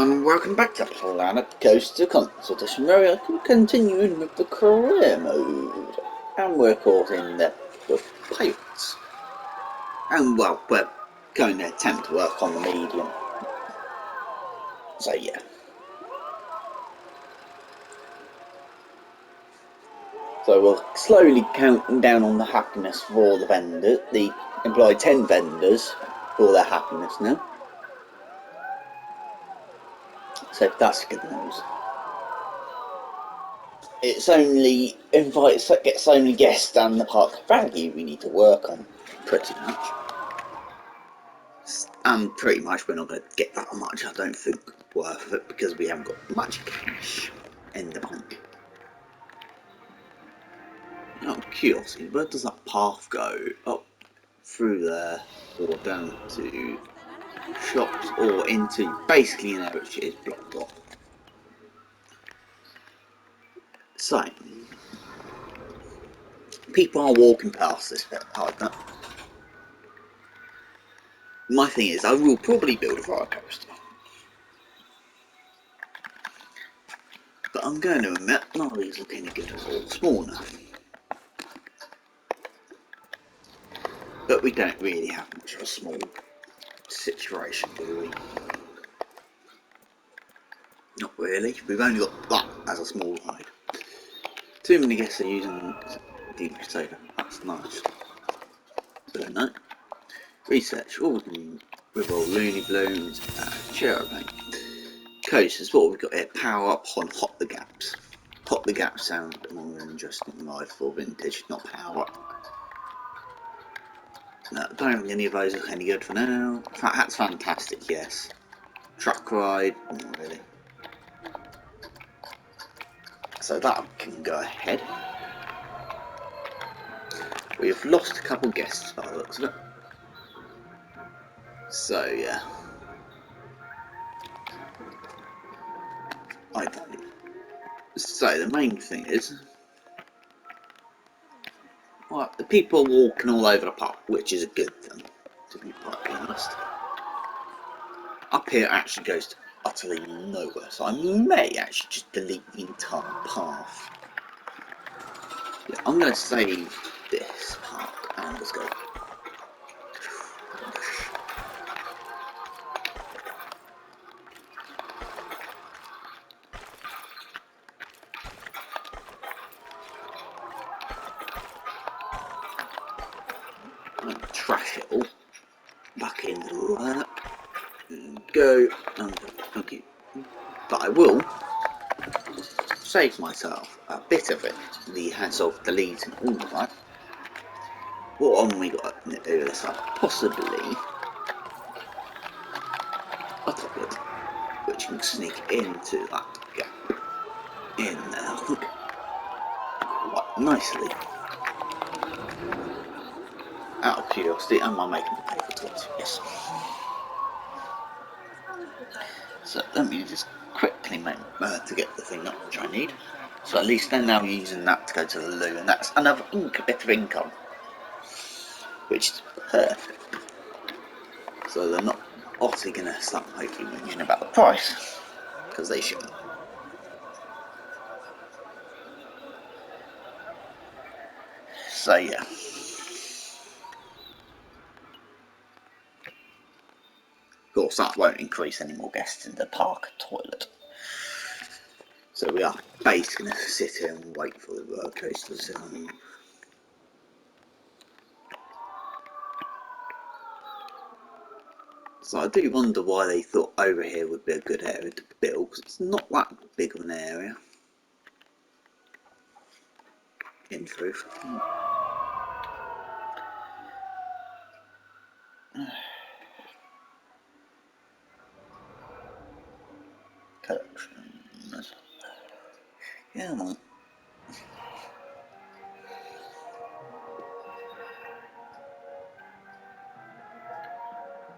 And welcome back to Planet Coaster Consultation, where we continuing with the career mode. And we're caught in the pilots. And well, we're going to attempt to work on the medium. So yeah. So we're slowly counting down on the happiness for the vendor. The employ 10 vendors for their happiness now. So that's good news. It's only gets only guests and the park value we need to work on, pretty much. And pretty much we're not going to get that much, I don't think, worth it, because we haven't got much cash in the bank. Out of curiosity, where does that path go? Up through there, or down to shops, or into basically an area which is blocked off. So, people are walking past this bit like that. My thing is, I will probably build a roller coaster. But I'm going to admit, none of these look any good at all. Small enough. But we don't really have much of a small situation, do we? Not really. We've only got that as a small ride. Too many guests are using the Crusader. That's nice. So no. Research. All we can revolve Looney Balloons and Cherubim. Coasters. What we've got here? Power up on Hop the Gaps. Hop the Gaps sound more interesting ride for vintage, not power up. No, don't think any of those look any good for now. That's fantastic, yes. Truck ride, not really. So that can go ahead. We've lost a couple guests by the looks of it. So yeah. I don't know. So the main thing is, well, the people are walking all over the park, which is a good thing, to be quite honest. Up here actually goes to utterly nowhere, so I may actually just delete the entire path. Yeah, I'm going to save this park and let's go. Trash it all back into that and go and okay. But I will save myself a bit of it, the hassle of deleting all of that. What have we got to do this up? Possibly a toilet which can sneak into that gap in there, I think, quite nicely. Out of curiosity, am I making the pay for toilets? Yes. So let me just quickly make to get the thing up which I need. So at least they're now using that to go to the loo, and that's another bit of income, which is perfect. So they're not obviously going to start hopefully whinging about the price, because they shouldn't. So yeah. Of course, that won't increase any more guests in the park toilet. So we are basically going to sit here and wait for the roller coasters. So I do wonder why they thought over here would be a good area to build, because it's not that big of an area, in truth. Collections. Yeah, man.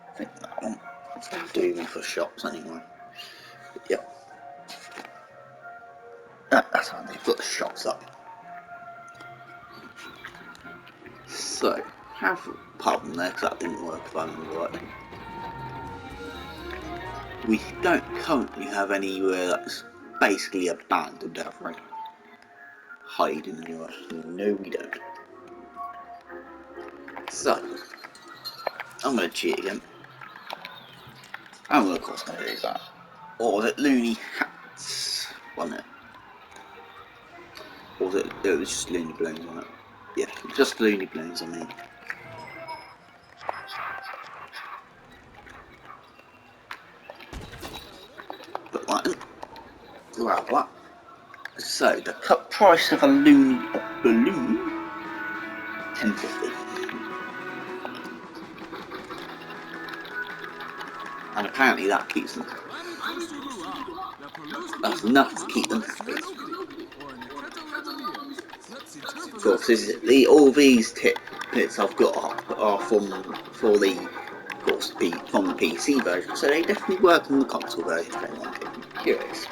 I think that one will do me for shops anyway. But, yep. That's how they put the shops up. So, have a pub in there, because that didn't work if I remember rightly. We don't currently have anywhere that's basically abandoned outright. Hiding anywhere. No, we don't. So, I'm going to cheat again. I'm of course going to do that. Or was it Looney Hats? Wasn't it? Or was it? It was just Looney Balloons, wasn't it? Yeah, just Looney Balloons, I mean. Put that in. Grab that. So, the cut price of a Looney Balloon, $10.50. And apparently that keeps them. That's enough to keep them happy. Of course, all these tips I've got are from for the, of course, from the PC version, so they definitely work on the console version if anyone curious.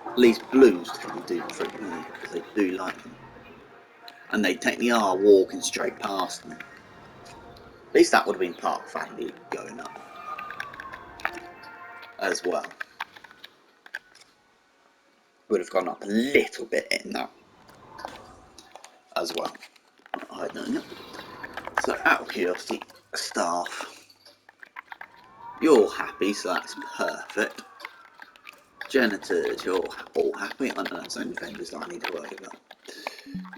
At least Blues can do frequently because they do like them, and they technically are walking straight past them. At least that would have been part of value going up as well. Would have gone up a little bit in that as well. I don't know. So out of curiosity, staff, you're happy, so that's perfect. Janitors, you're all happy. I know that's only vendors that I need to worry about.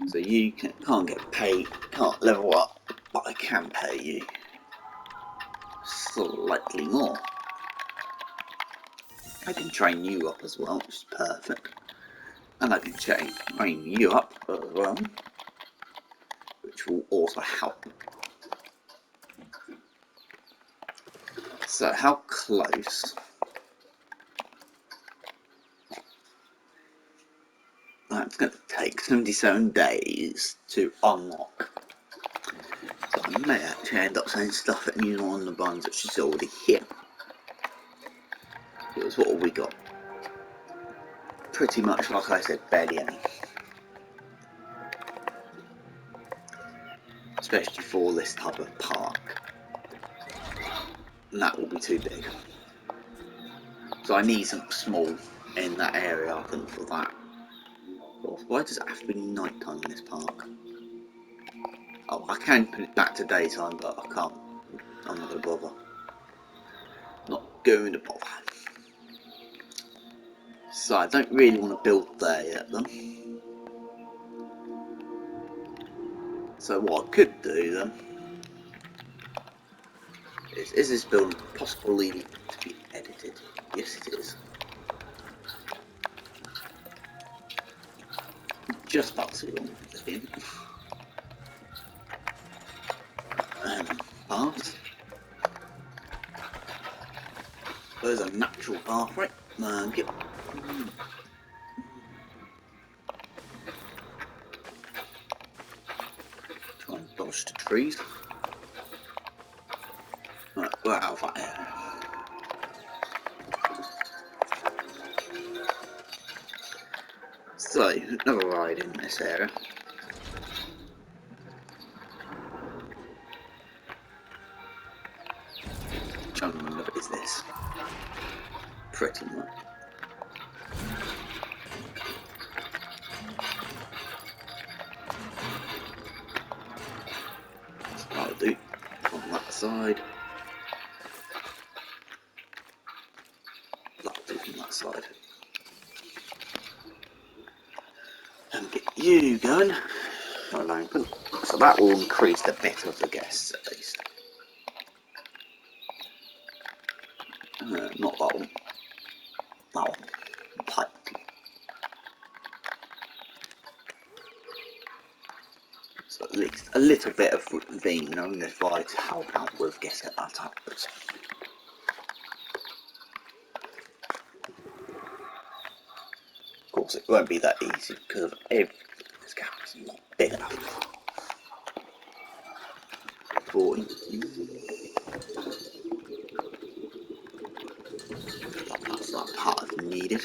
So you can't get paid, can't level up, but I can pay you slightly more. I can train you up as well, which is perfect. And I can train you up as well, which will also help. So how close? That's going to take 77 days to unlock. So I may actually end up saying stuff at you on the buns which is already here. Because what have we got? Pretty much, like I said, barely any. Especially for this type of park. And that will be too big. So I need something small in that area, I think, for that. Why does it have to be night time in this park? Oh, I can put it back to daytime, but I can't. I'm not going to bother. Not going to bother. So I don't really want to build there yet, then. So what I could do then is this building possibly to be edited? Yes, it is. Just about too long it's been. Baths. There's a natural bath, right? Yep. Try and dodge the trees. Right, we're out of that area. So, another ride in this area. Trying to remember, is this? Pretty much. So I'll do on that side. That'll do from that side. And get you going. Open. So that will increase the bit of the guests at least. Not that one. That one. Pipe. So at least a little bit of vein on this ride to help out with getting that up. Of course, it won't be that easy because of this gap is not big enough for you. That's that part needed.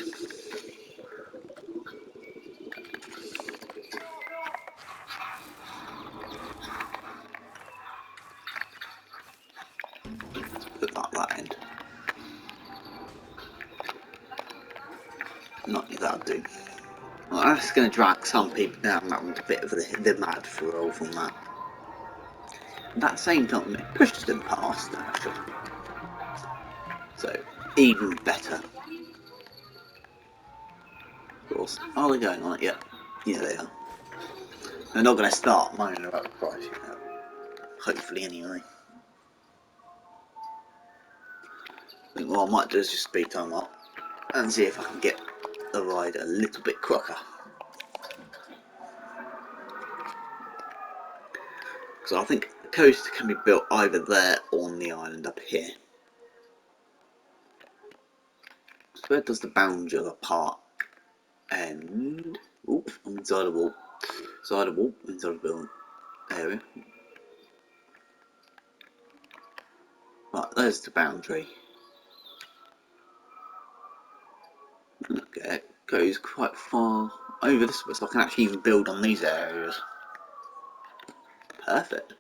that's going to drag some people down that one's a bit of the mad thrill from that. At that same time, it pushes them past, actually. So, even better. Of course. Are they going on it yet? Yeah, they are. They're not going to start moaning about the price, you know. Hopefully, anyway. I think what I might do is just speed time up and see if I can get the ride a little bit quicker. So I think the coaster can be built either there or on the island up here. So where does the boundary of the park end? Oop, I'm inside a wall. Inside a wall, inside a building area. Right, there's the boundary. Look at it, goes quite far over this way, so I can actually even build on these areas. Perfect.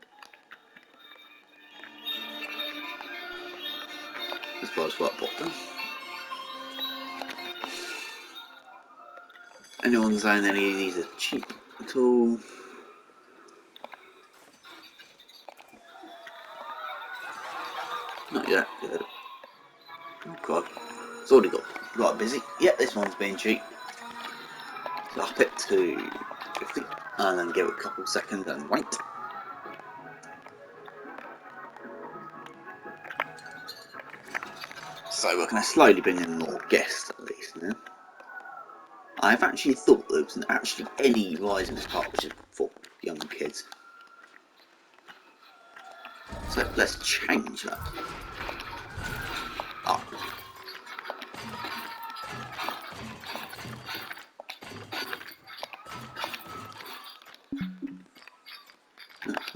As far as what I bought them. Anyone saying any of these are cheap at all? Not yet. Good. Oh god, it's already got busy. Yep, this one's been cheap. So up it to 50 and then give it a couple seconds and wait. So we're going to slowly bring in more guests at least now. I've actually thought there wasn't actually any rides in this park which is for young kids. So let's change that. Up.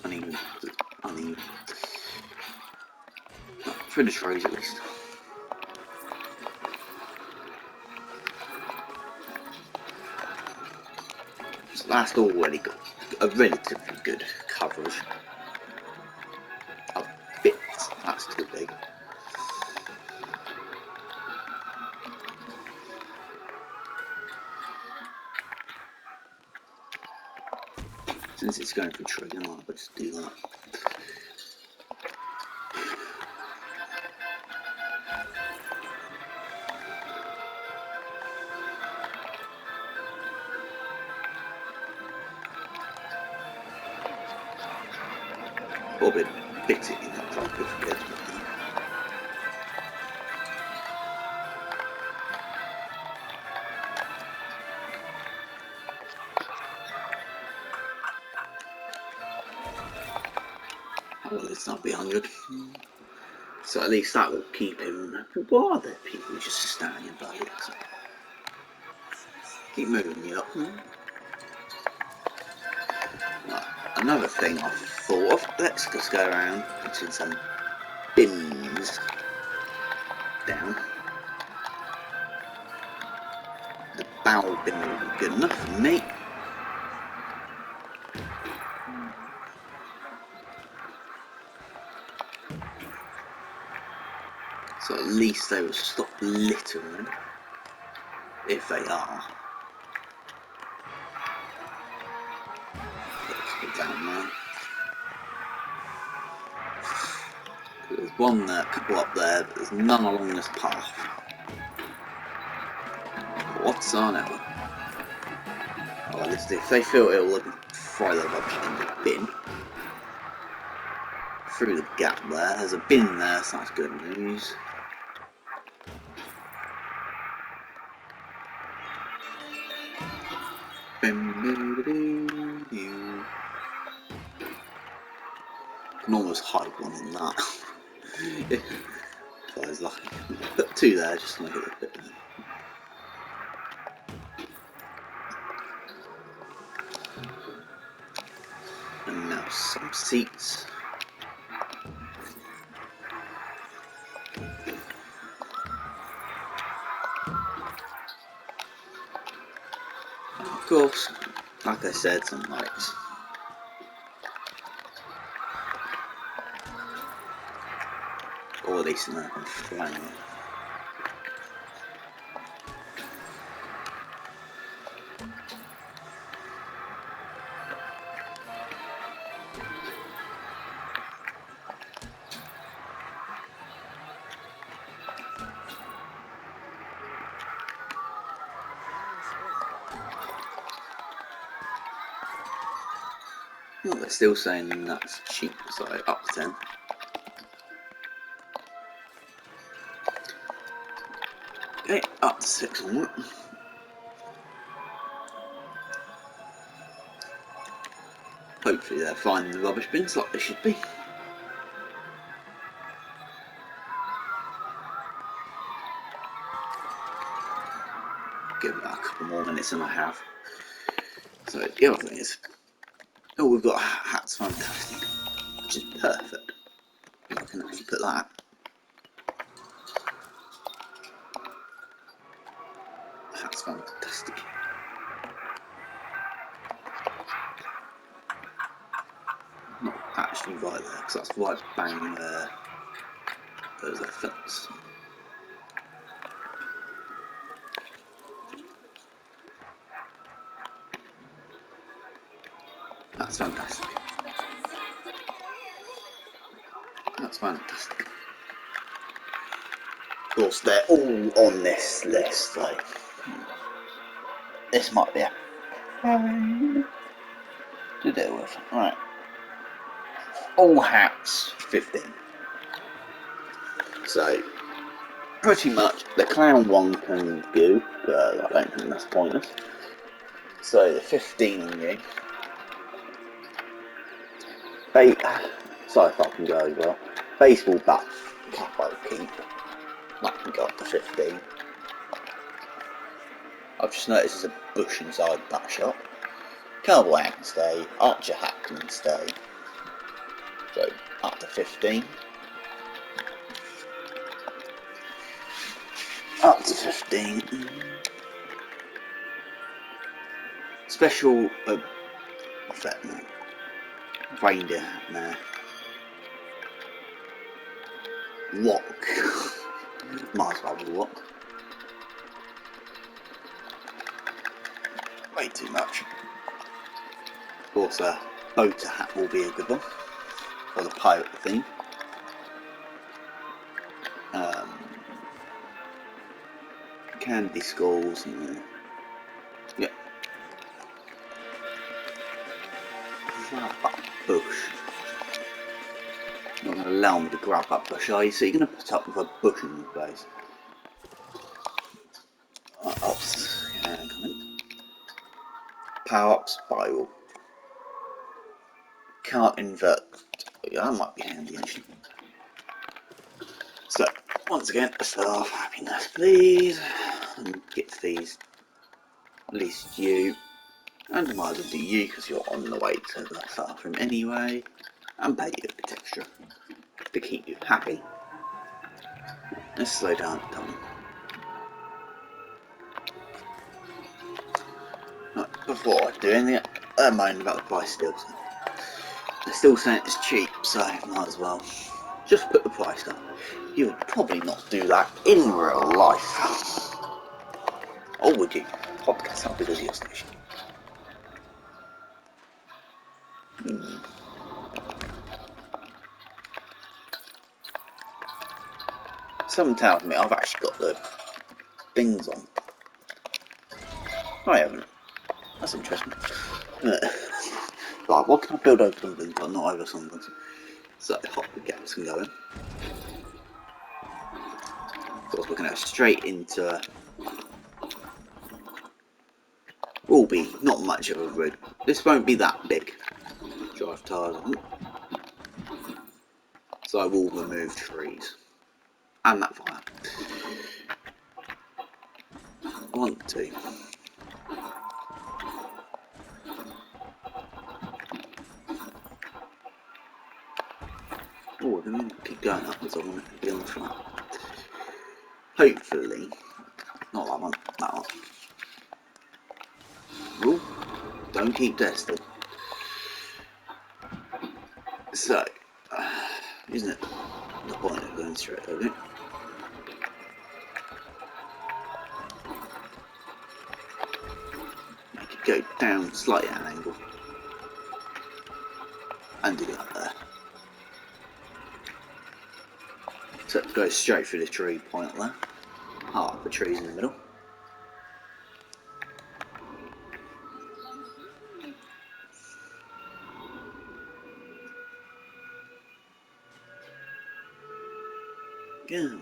Uneven. Through the trees at least. So that's already got a relatively good coverage. A bit, that's too big. Since it's going for tree, I might just do that. Bobbin fix it in that time good for kids. Well, let's not be 100. So at least that will keep him. Why are there people just standing above it? Keep moving me up. Right, another thing I thought of. Let's just go around putting some bins down. The barrel bin will be good enough for me. So at least they will stop littering, if they are. Let's go down there. There's one there, a couple up there, but there's none along this path. What's on it? Oh, if they feel ill, they can throw their rubbish in the bin. Through the gap there, there's a bin there, so that's good news. Can almost hide one in that. If I was lucky. Put two there just to make it a bit. And now some seats. And of course, like I said, some lights. Or at least an open flame. Well, they're still saying that's cheap, so up to 10. Okay, up to 6 on it. Hopefully they're finding the rubbish bins like they should be. Give it a couple more minutes than I have. So the other thing is, oh, we've got hats, fantastic, which is perfect. I can actually put that. That's fantastic. Not actually right there, because that's right bang there. There's a fence. That's fantastic. That's fantastic. Of course, they're all on this list, so this might be a pain to deal with. Right. All hats 15. So, pretty much the clown one can go, but I don't think that's pointless. So, the 15 on you. So if I can go as well. Baseball bat cap I'll keep. That can go up to 15. I've just noticed there's a bush inside that shop. Cowboy hat can stay, archer hat can stay. So up to 15. Up to 15. Special what's that now? Reindeer hat there. Lock. Might as well have a lock. Way too much. Of course, a boater hat will be a good one for the pirate theme. Candy skulls and yeah. Grab that bush. Not going to allow me to grab that bush, are you? So you're going to put up with a bush in your face. Ups, yeah, power up spiral. Can't invert. Yeah, that might be handy actually. So, once again, a star of happiness, please. And get these. At least you. And I might as well do you because you're on the way to the bathroom anyway. And pay you a bit extra to keep you happy. Let's slow down, Tom. Right, before I do anything, I mind about the price still. So they're still saying it's cheap, so might as well just put the price down. You would probably not do that in real life. Or would you? Podcast not because of your station. Someone tells me I've actually got the things on. I haven't. That's interesting. Right, what can I build over something but not over something? So hop the gaps can go in. Of course we're going to go straight into will be not much of a grid. This won't be that big. Drive tires on. So I will remove trees. And that fire. 1, 2. Oh, we're going to keep going up because I want it to be on the front. Hopefully, not that one, that one. Ooh, don't keep testing. So, isn't it the point of going straight over it? Make it go down slightly at an angle. And do that there. So it goes straight through the tree point there. Half the trees in the middle. go.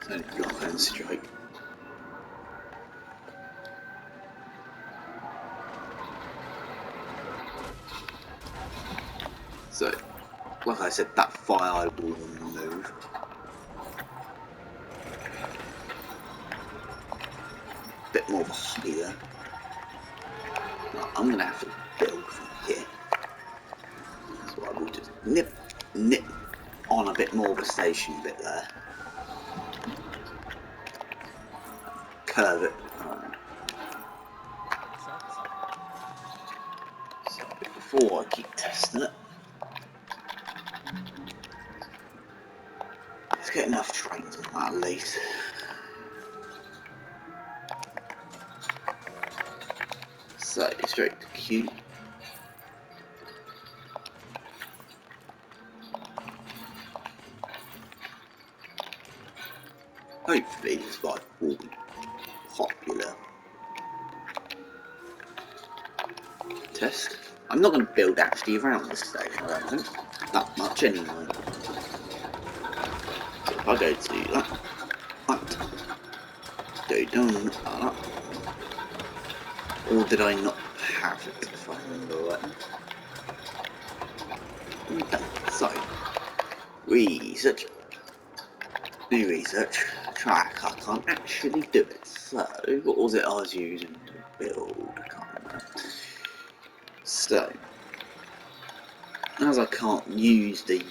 So block and strike. So, like I said, that fire I will remove. Bit more of a hobby there. Well, I'm gonna have to build from here. So I will just nip on a bit more of a station bit there. Curve it. So before I keep testing it, let's get enough trains on that at least. So straight to Q. Hopefully this bike will be popular. Test. I'm not going to build actually around this station, I don't think. That much anyway. So if I go to that, go down that. Or did I not have it, if I remember right? So, research. New research. Track. I can't actually do it. So, what was it I was using to build? I can't remember. So, as I can't use the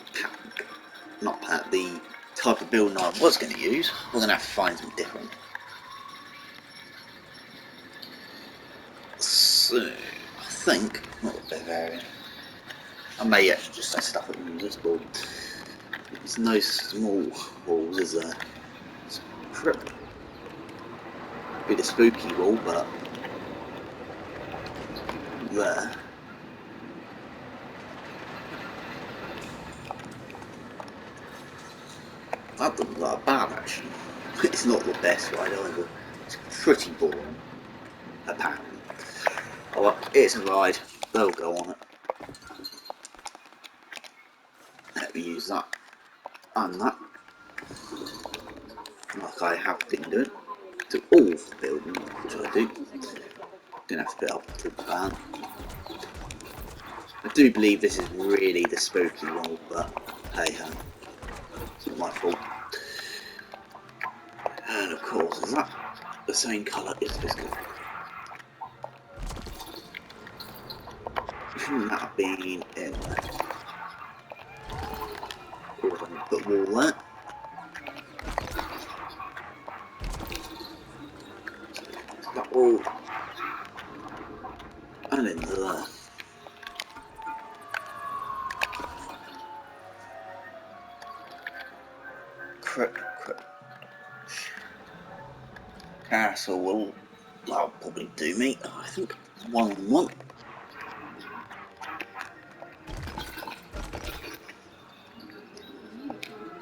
the type of building I was going to use, we're going to have to find something different. So, I think, not a Bavarian. I may actually just say stuff that use this board. There's no small walls, is there? It's a bit of spooky wall, but there. That doesn't look that bad actually. It's not the best ride either. It's pretty boring, apparently. Oh well, it's a ride. They'll go on it. Let me use that and that, like I have been doing, to all the building, which I do. Didn't have to put up to the van. I do believe this is really the spooky wall, but hey ho, it's not my fault. And of course, is that the same colour as this guy? Shouldn't that have been in there? Or if I can put wall there. That wall. And into there. Crap. Castle will, that'll probably do me. I think 1 on 1.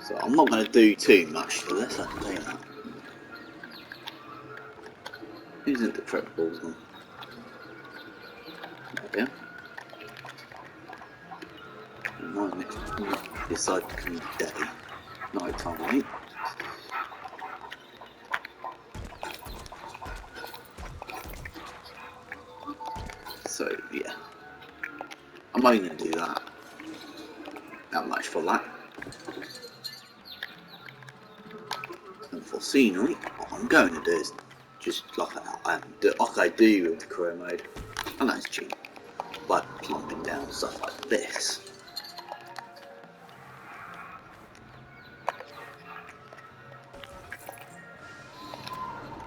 So I'm not going to do too much for this, I can tell you that. Isn't the trap balls gone? There we go. Might next decide to come day. Night time, right? So yeah. I'm only going to do that. That much for that. And for scenery, what I'm going to do is just like I do with the career mode, and that's cheap, like plumping down stuff like this.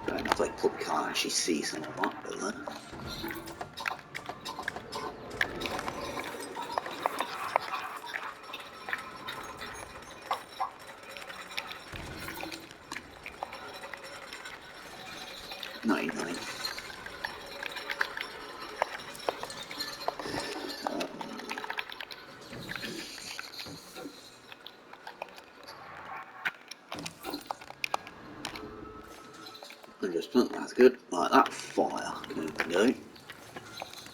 Don't know if I probably can't actually see some of that, but then. $99. Just that's good. Right, go.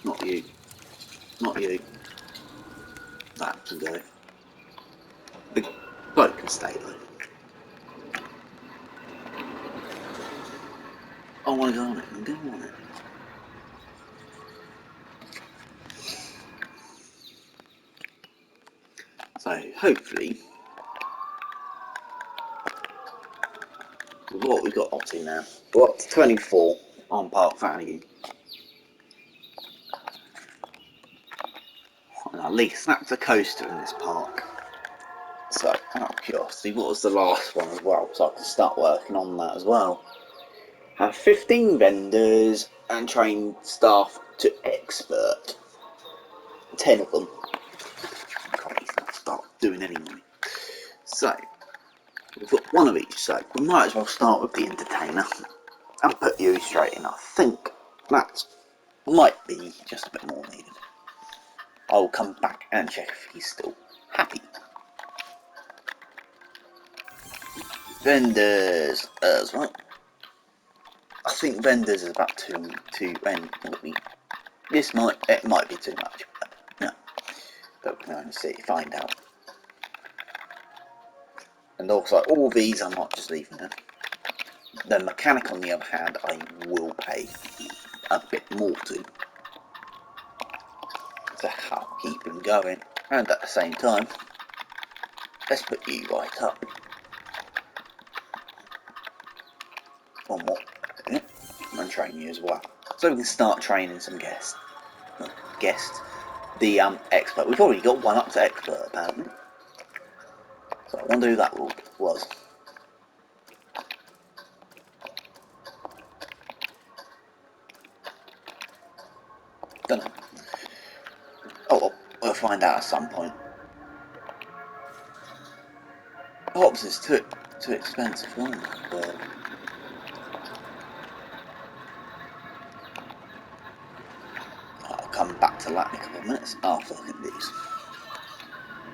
Not you. Not you. That can go. The boat can stay though. I want to go on it. I'm going on it. So hopefully, with what we've got up to now, we're up to 24 on park value. And at least that's a coaster in this park. So, out of curiosity, what was the last one as well? So I can start working on that as well. Have 15 vendors and train staff to expert. 10 of them. Can't start doing anyway. So, we've got one of each, so we might as well start with the entertainer and put you straight in. I think that might be just a bit more needed. I'll come back and check if he's still happy. Vendors as well. I think vendors is about two and this might be too much. But no, but we can only see, find out. And also, all these I'm not just leaving them. The mechanic, on the other hand, I will pay a bit more to help keep him going. And at the same time, let's put you right up. One more, and train you as well, so we can start training some guests. The expert. We've already got one up to expert apparently. So I wonder who that was. Don't know. Oh well, we'll find out at some point. Hops is too expensive, isn't it? But I'll come back to that in a couple of minutes after I get these.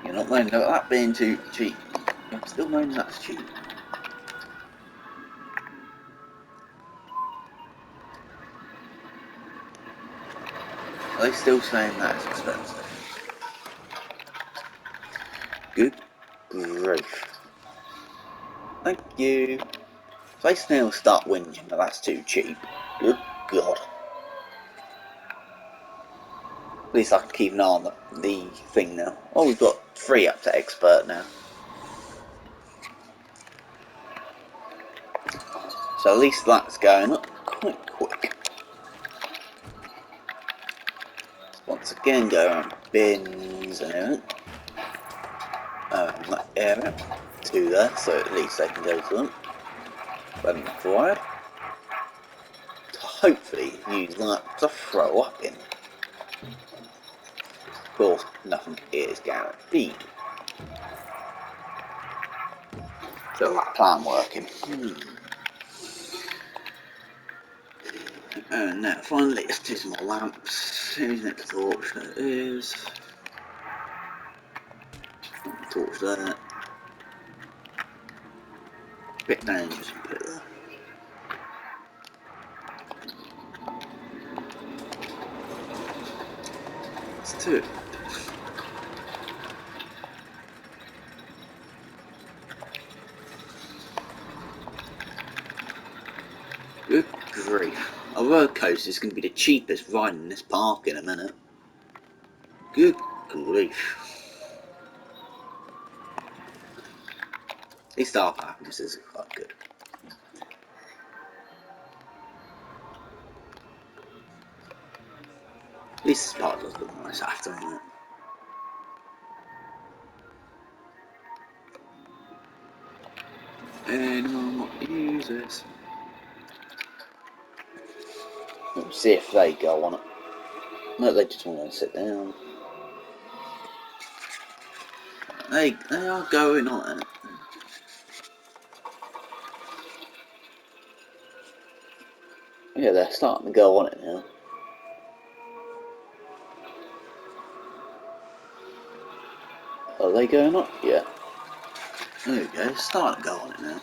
You're not moaning about that being too cheap. I'm still moaning that's cheap. Are they still saying that's expensive? Good grief. Thank you. If they still start whinging that that's too cheap, good God. At least I can keep an eye on the thing now. Oh, we've got 3 up to expert now. So at least that's going up quite quick. Once again, go around bins and everything. That area to there, so at least they can go to them when required. To hopefully use that to throw up in. Of course, nothing is guaranteed. So that plan working. And now finally let's do some more lamps. Who's next torch? There it is. Torch there. Bit dangerous to put it there. It's 2. Good grief. A roller coaster is going to be the cheapest ride in this park in a minute. Good grief. These star packages are quite good. At least this part does look nice after a minute. Anyone want to use this? Let's see if they go on it. No, they just want to sit down. They are going on it. Yeah, they're starting to go on it now. Are they going on? Yeah. There we go, starting to go on it now.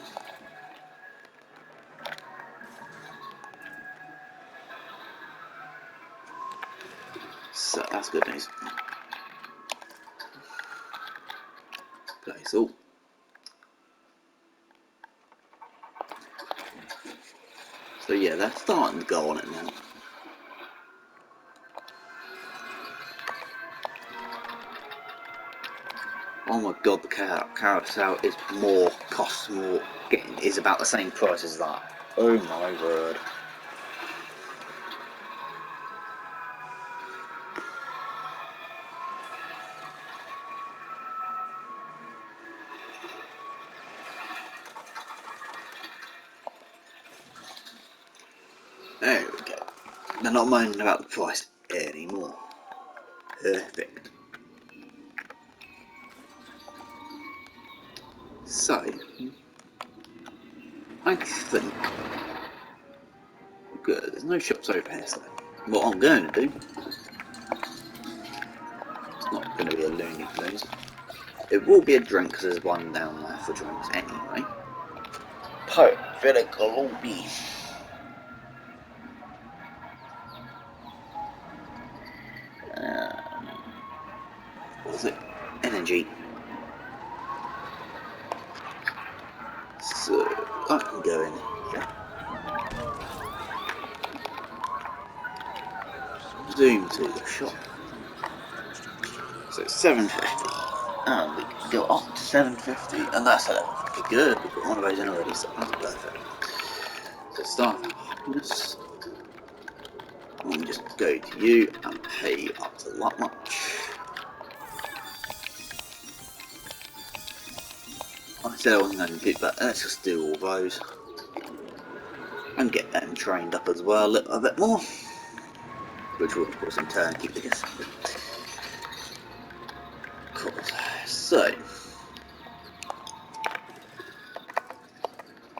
So that's good news. Place all. So yeah, they're starting to go on it now. Oh my god, the carousel is costs more, is about the same price as that. Oh my word. There we go. They're not minding about the price anymore. Perfect. So, I think good. There's no shops over here, so what I'm going to do, it's not going to be a Looney Tunes. It will be a drink because there's one down there for drinks anyway. Perfect Colombi. What was it? Energy. So I can go in here. Zoom to the shop. So it's 750. And we can go up to 750, and that's 1150. Good, we've got one of those in already, so that's perfect. So start happiness. Let me just go to you and pay up to that much. I said I wasn't going to do that, let's just do all those. And get them trained up as well a little bit more. Which will of course in turn keep the guests happy. Cool. So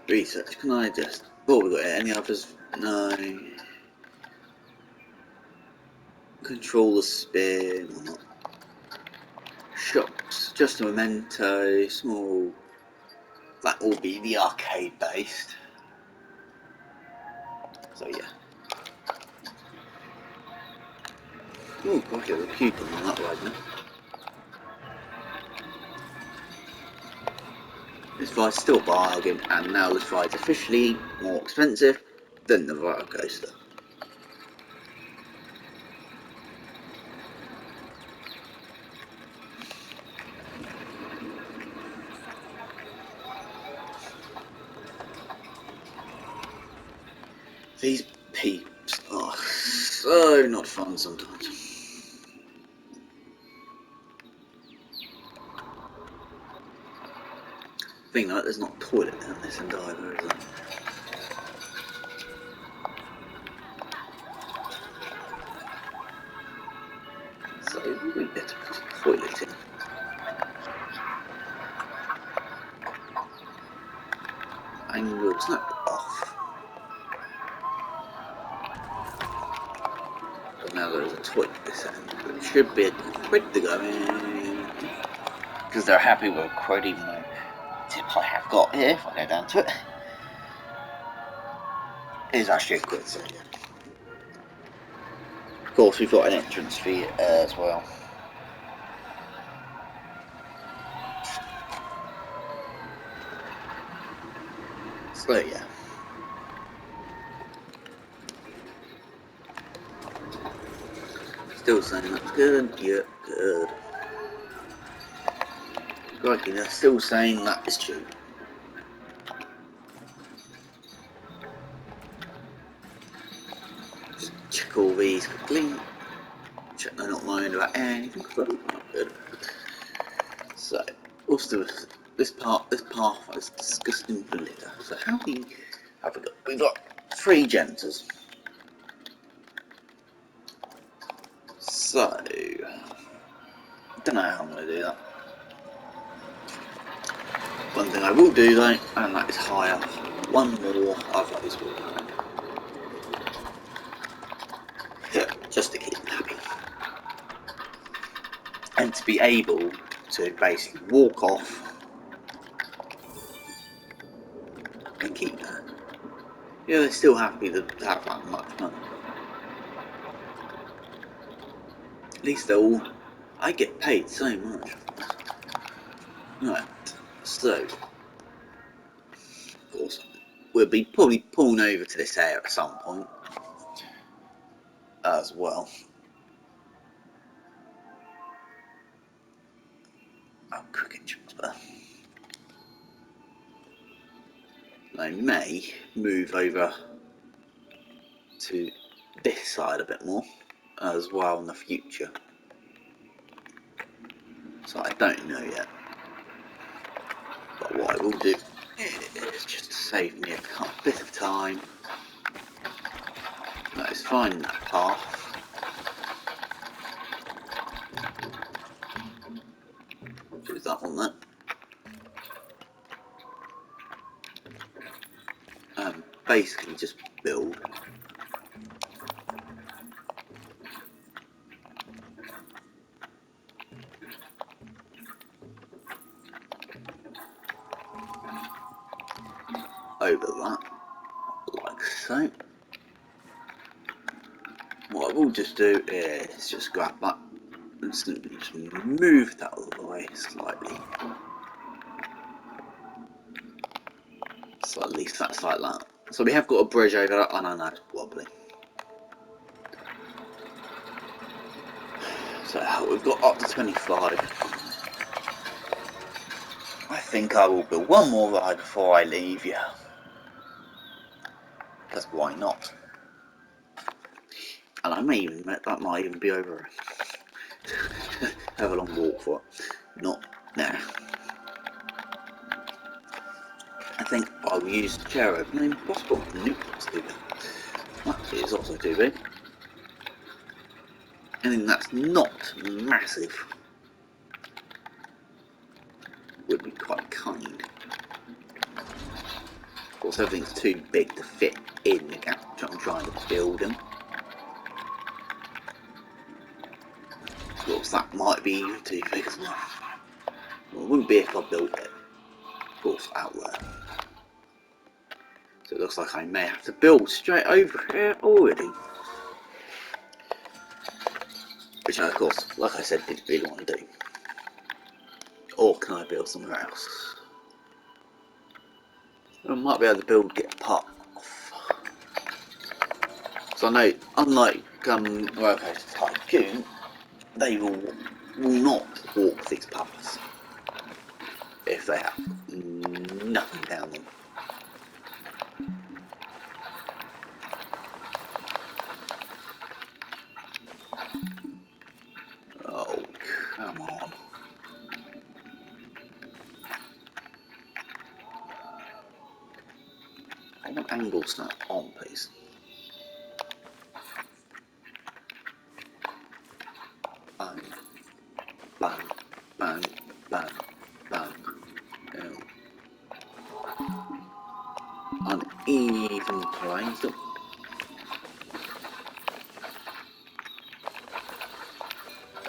research, can I just what have we got here? Any others? No. Control the spin or not. Shops, just a memento, small. That will be the arcade based. So yeah. Oh, quite a coupon on that right now. This ride's still a bargain, and now this ride's officially more expensive than the roller coaster. These peeps are so not fun sometimes. Thing like there's not a toilet in this end either, is there? So we better put a toilet in. Angle snap off. But now there's a toilet this end, but it should be a quid to go in. Because they're happy with a quid, even though tip I have got here, if I go down to it, is actually a quid, so yeah. Of course, we've got an entrance fee as well. So yeah. Still saying that's good, yeah, good. Crikey, they're still saying that is true. Just check all these quickly. Check they're not lying about anything, so not good. So, also this path is disgusting for litter. So how do you have we got? We've got 3 janitors. So don't know how I'm gonna do that. One thing I will do though, and that is hire one more of those will just to keep them happy. And to be able to basically walk off and keep that. Yeah, they're still happy to have that much money. At least they're all... I get paid so much. Right, so... Of course, we'll be probably pulling over to this area at some point. As well. Oh, cricket transfer. I may move over to this side a bit more as well in the future. So I don't know yet. But what I will do is just to save me a bit of time. That is finding that path. Choose that one there. Basically just build. Over that, like so. What I will just do is just grab that and simply just move that all the way slightly. So at least that's like that. So we have got a bridge over that, and I know it's wobbly. So we've got up to 25. I think I will build one more ride before I leave, yeah. Because why not? And I may even, that might even be over. Have a long walk for it. Not now. I think I will use the chair opening if possible. Nope, that's too big. That is also too big. Anything that's not massive would be quite kind. Of course, everything's too big to fit in the gap which I'm trying to build in. Of course, that might be even too big as well. Well, it wouldn't be if I built it, of course, out there. So it looks like I may have to build straight over here already. Which I, of course, like I said, didn't really want to do. Or can I build somewhere else? I might be able to build get part off. So I know, unlike Roller Coaster Tycoon, they will not walk these paths if they have nothing down them. Oh, come on. I want angle snap on, please. Bang, bang, bang, bang, bang. Uneven terrain still.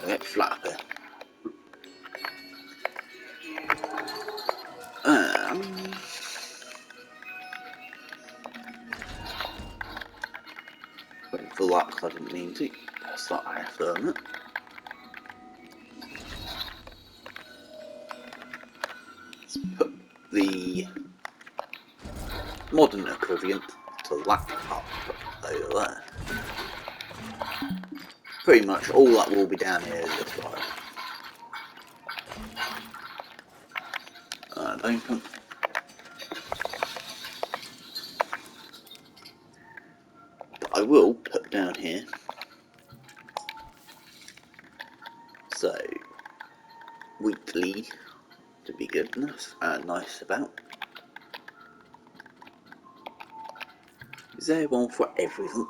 A bit flat up here. Wait for that because I didn't mean to. Press that F on it. Let's put the modern equivalent to that up over there. Pretty much all that will be down here is this line. And open. But I will put down here. So weekly to be good enough and nice about. Is there one for everything?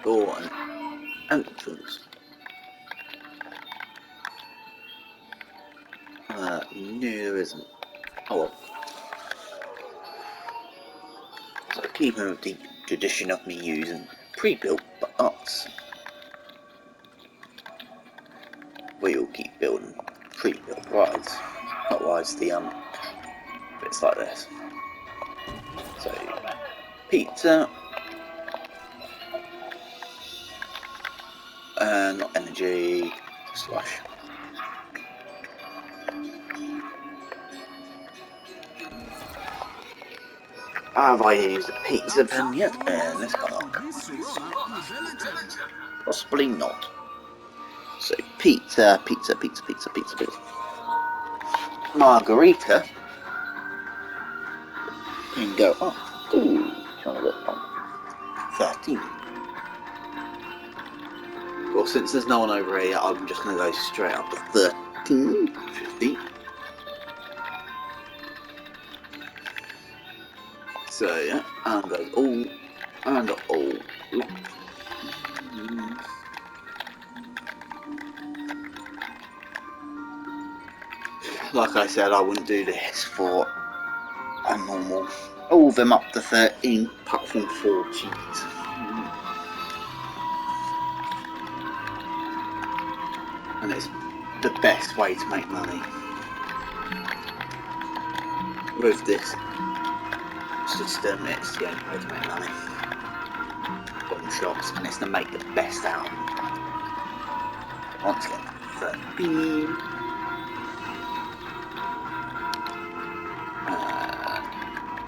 Or an entrance? No, there isn't. Oh well. So keeping with the tradition of me using pre-built parts, we'll keep building pre-built rides. Otherwise the bits like this. So pizza, not energy, slush. Have I used a pizza pen yet? Let's go on. Possibly not. So pizza, pizza, pizza, pizza, pizza, pizza. Margarita can go up to 13. Well, since there's no one over here, I'm just going to go straight up to 13, 15. So yeah, and goes all, and all locked. Like I said, I wouldn't do this for a normal. All of them up to 13, apart from 4 cheats. And it's the best way to make money with this system. It's the only way to make money from shops, and it's to make the best out of them. Once again, 13.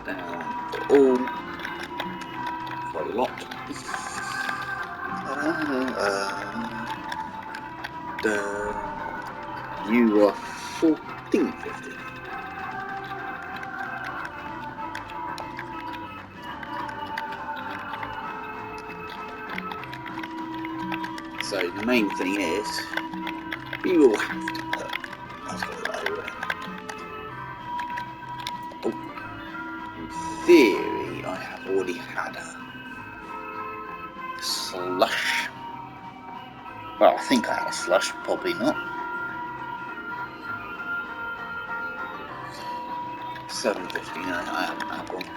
Down for all, for a lot. You are 1450. So the main thing is, you will have to put. Let's go over. Oh, in theory, I have already had a slush. Well, I think I had a slush, probably not. 750, no, I haven't had one.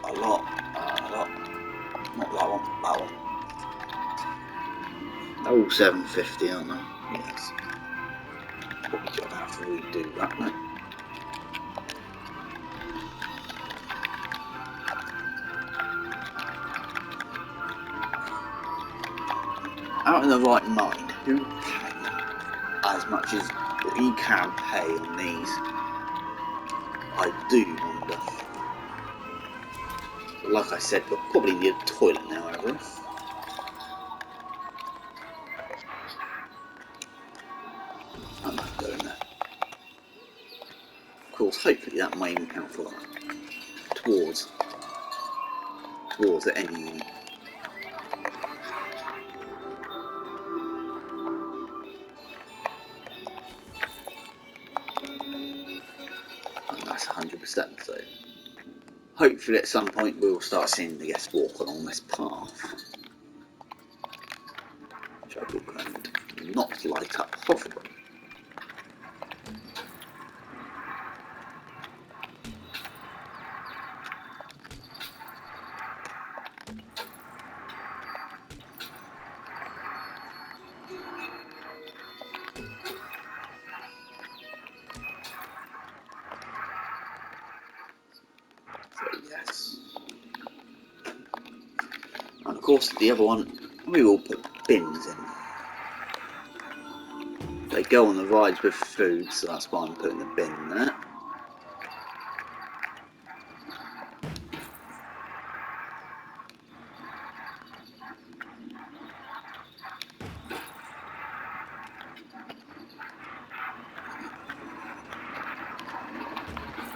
A lot. Not that one, that one. They're all 750, aren't they? Yes. Probably gonna have to redo that, mate. Out in the right mind, who can, as much as he can pay on these? I do wonder. Like I said, we'll probably need a toilet now, however. I'm not going there. Of course, hopefully that may even count for that. Towards at any unit. And that's 100%, so hopefully at some point we'll start seeing the guests walk along this path. Which I will not light up properly. So yes. And of course the other one, we will put bins in. They go on the rides with food, so that's why I'm putting the bin there.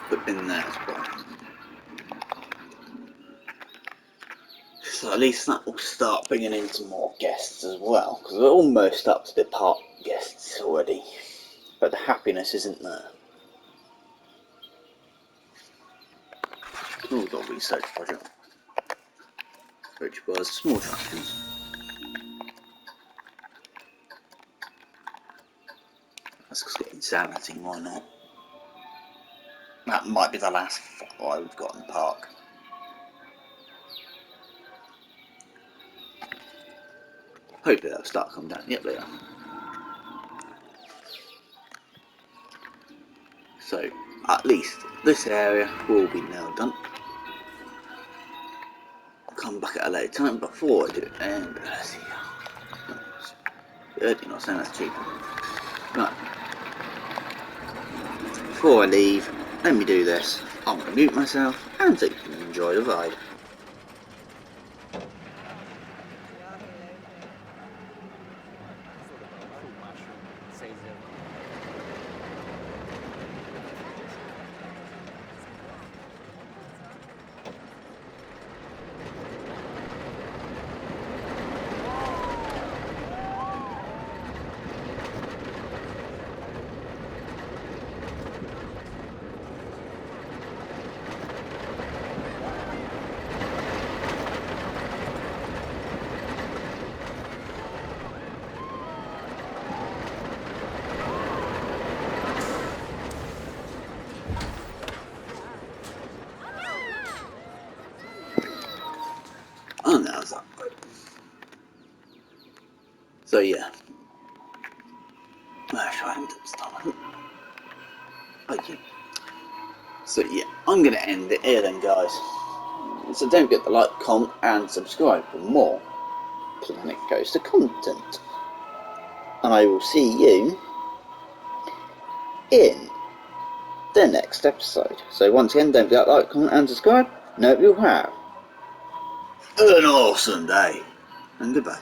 Put bin there as well. So at least that will start bringing in some more guests as well, because we're almost up to the park guests already, but the happiness isn't there. Small dog research project, which was small attractions. That's got insanity, why not? That might be the last photo we've got in the park. Hopefully they'll start coming down. Yep, they are. So at least this area will be now done. Come back at a later time. Before I do, and let's see. You're not saying that's cheap. Right. Before I leave, let me do this. I'm going to mute myself and so you can enjoy the ride. And that was that. So yeah. Let's try and stop. Okay. So yeah, I'm going to end it here then, guys. So don't forget to like, comment and subscribe for more Planet Coaster content. And I will see you in the next episode. So once again, don't forget to like, comment and subscribe. And I hope you'll have an awesome day. And goodbye.